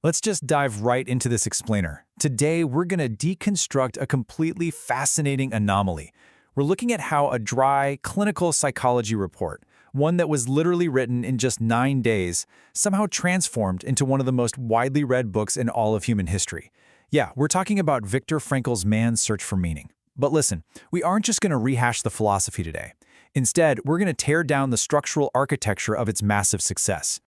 Let's just dive right into this explainer. Today, we're going to deconstruct a completely fascinating anomaly. We're looking at how a dry, clinical psychology report, one that was literally written in just 9 days, somehow transformed into one of the most widely read books in all of human history. Yeah, we're talking about Viktor Frankl's Man's Search for Meaning. But listen, we aren't just going to rehash the philosophy today. Instead, we're going to tear down the structural architecture of its massive success.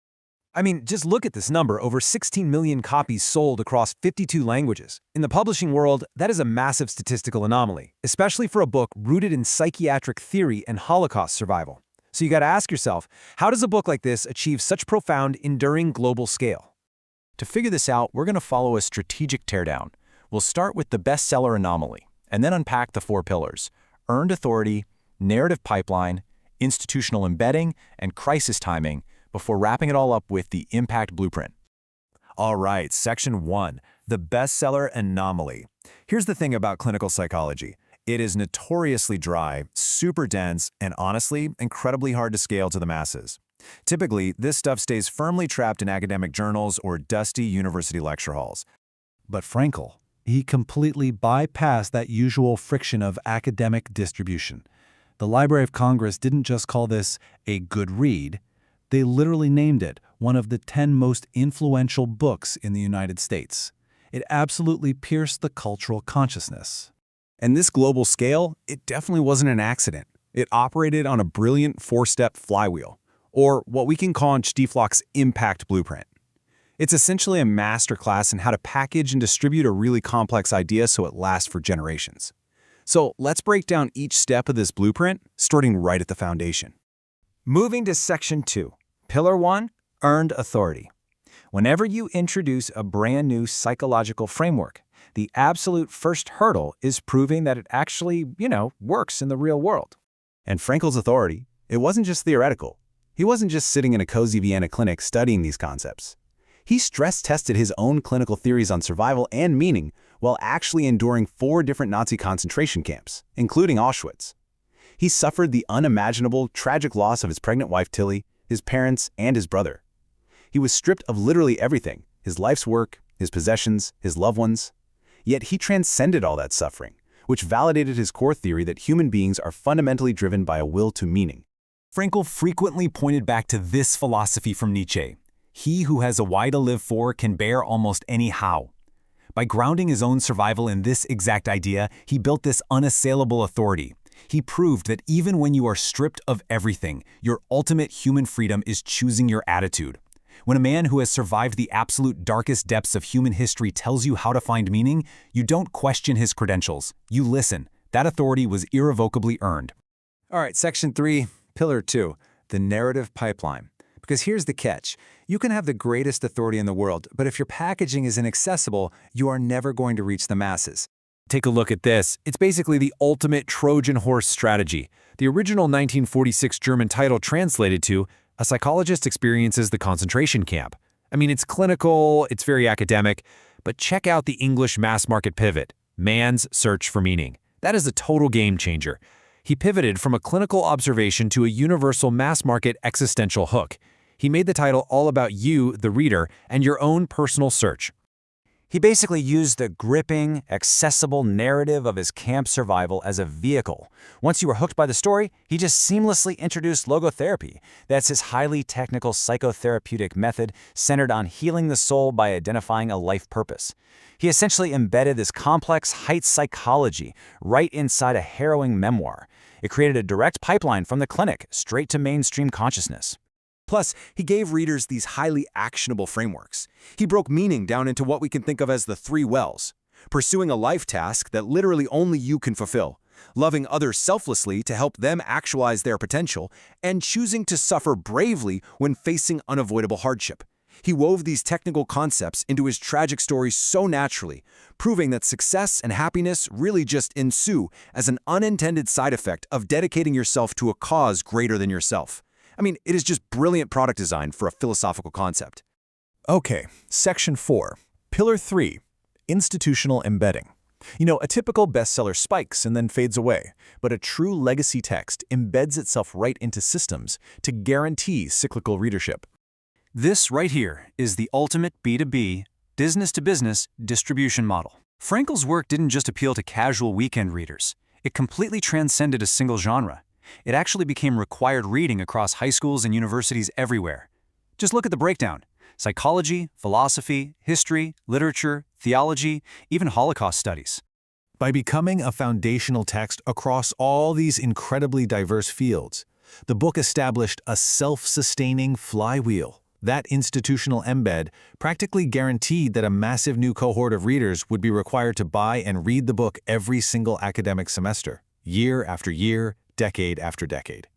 I mean, just look at this number, over 16 million copies sold across 52 languages. In the publishing world, that is a massive statistical anomaly, especially for a book rooted in psychiatric theory and Holocaust survival. So you gotta ask yourself, how does a book like this achieve such profound, enduring global scale? To figure this out, we're going to follow a strategic teardown. We'll start with the bestseller anomaly, and then unpack the 4 pillars: earned authority, narrative pipeline, institutional embedding, and crisis timing, before wrapping it all up with the impact blueprint. All right, Section 1, the bestseller anomaly. Here's the thing about clinical psychology. It is notoriously dry, super dense, and honestly, incredibly hard to scale to the masses. Typically, this stuff stays firmly trapped in academic journals or dusty university lecture halls. But Frankl, he completely bypassed that usual friction of academic distribution. The Library of Congress didn't just call this a good read. They literally named it one of the 10 most influential books in the United States. It absolutely pierced the cultural consciousness. And this global scale, it definitely wasn't an accident. It operated on a brilliant 4-step flywheel, or what we can call in Stieflach's impact blueprint. It's essentially a masterclass in how to package and distribute a really complex idea so it lasts for generations. So let's break down each step of this blueprint, starting right at the foundation. Moving to Section 2, Pillar 1, earned authority. Whenever you introduce a brand new psychological framework, the absolute first hurdle is proving that it actually, works in the real world. And Frankl's authority, it wasn't just theoretical. He wasn't just sitting in a cozy Vienna clinic studying these concepts. He stress-tested his own clinical theories on survival and meaning while actually enduring 4 different Nazi concentration camps, including Auschwitz. He suffered the unimaginable, tragic loss of his pregnant wife Tilly, his parents, and his brother. He was stripped of literally everything: his life's work, his possessions, his loved ones. Yet he transcended all that suffering, which validated his core theory that human beings are fundamentally driven by a will to meaning. Frankl frequently pointed back to this philosophy from Nietzsche: he who has a why to live for can bear almost any how. By grounding his own survival in this exact idea, he built this unassailable authority. He proved that even when you are stripped of everything, your ultimate human freedom is choosing your attitude. When a man who has survived the absolute darkest depths of human history tells you how to find meaning, you don't question his credentials. You listen. That authority was irrevocably earned. All right, Section 3, Pillar 2, the narrative pipeline. Because here's the catch. You can have the greatest authority in the world, but if your packaging is inaccessible, you are never going to reach the masses. Take a look at this. It's basically the ultimate Trojan horse strategy. The original 1946 German title translated to "A Psychologist Experiences the Concentration Camp." I mean, it's clinical, it's very academic, but check out the English mass market pivot: Man's Search for Meaning. That is a total game changer. He pivoted from a clinical observation to a universal mass market existential hook. He made the title all about you, the reader, and your own personal search. He basically used the gripping, accessible narrative of his camp survival as a vehicle. Once you were hooked by the story, he just seamlessly introduced Logotherapy. That's his highly technical psychotherapeutic method centered on healing the soul by identifying a life purpose. He essentially embedded this complex height psychology right inside a harrowing memoir. It created a direct pipeline from the clinic straight to mainstream consciousness. Plus, he gave readers these highly actionable frameworks. He broke meaning down into what we can think of as the 3 wells: pursuing a life task that literally only you can fulfill, loving others selflessly to help them actualize their potential, and choosing to suffer bravely when facing unavoidable hardship. He wove these technical concepts into his tragic story so naturally, proving that success and happiness really just ensue as an unintended side effect of dedicating yourself to a cause greater than yourself. I mean, it is just brilliant product design for a philosophical concept. Okay, Section 4, Pillar 3, institutional embedding. You know, a typical bestseller spikes and then fades away, but a true legacy text embeds itself right into systems to guarantee cyclical readership. This right here is the ultimate B2B business-to-business distribution model. Frankl's work didn't just appeal to casual weekend readers. It completely transcended a single genre. It actually became required reading across high schools and universities everywhere. Just look at the breakdown. Psychology, philosophy, history, literature, theology, even Holocaust studies. By becoming a foundational text across all these incredibly diverse fields, the book established a self-sustaining flywheel. That institutional embed practically guaranteed that a massive new cohort of readers would be required to buy and read the book every single academic semester, year after year, decade after decade.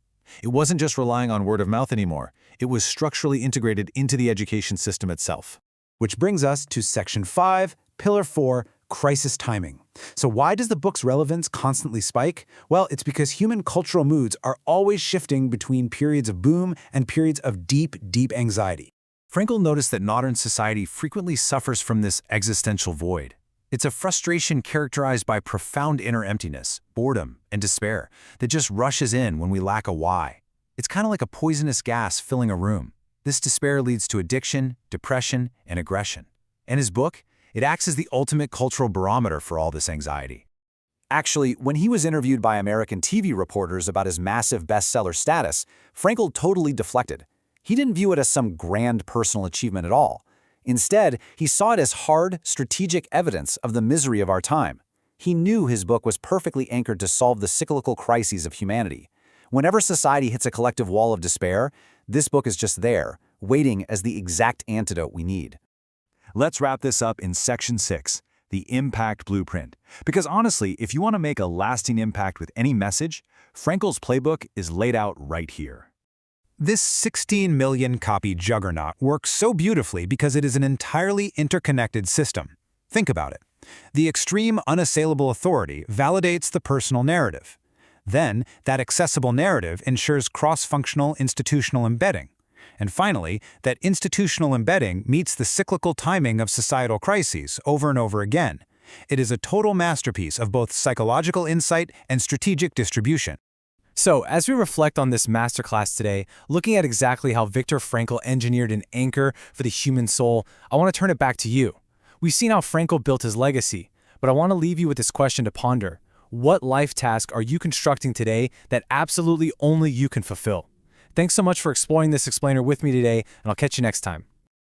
It wasn't just relying on word of mouth anymore. It was structurally integrated into the education system itself. Which brings us to Section 5, Pillar 4, Crisis Timing. So why does the book's relevance constantly spike? Well, it's because human cultural moods are always shifting between periods of boom and periods of deep, deep anxiety. Frankl noticed that modern society frequently suffers from this existential void. It's a frustration characterized by profound inner emptiness, boredom, and despair that just rushes in when we lack a why. It's kind of like a poisonous gas filling a room. This despair leads to addiction, depression, and aggression. And his book? It acts as the ultimate cultural barometer for all this anxiety. Actually, when he was interviewed by American TV reporters about his massive bestseller status, Frankl totally deflected. He didn't view it as some grand personal achievement at all. Instead, he saw it as hard, strategic evidence of the misery of our time. He knew his book was perfectly anchored to solve the cyclical crises of humanity. Whenever society hits a collective wall of despair, this book is just there, waiting as the exact antidote we need. Let's wrap this up in Section 6, the Impact Blueprint. Because honestly, if you want to make a lasting impact with any message, Frankl's playbook is laid out right here. This 16 million copy juggernaut works so beautifully because it is an entirely interconnected system. Think about it. The extreme unassailable authority validates the personal narrative. Then, that accessible narrative ensures cross-functional institutional embedding. And finally, that institutional embedding meets the cyclical timing of societal crises over and over again. It is a total masterpiece of both psychological insight and strategic distribution. So, as we reflect on this masterclass today, looking at exactly how Viktor Frankl engineered an anchor for the human soul, I want to turn it back to you. We've seen how Frankl built his legacy, but I want to leave you with this question to ponder. What life task are you constructing today that absolutely only you can fulfill? Thanks so much for exploring this explainer with me today, and I'll catch you next time.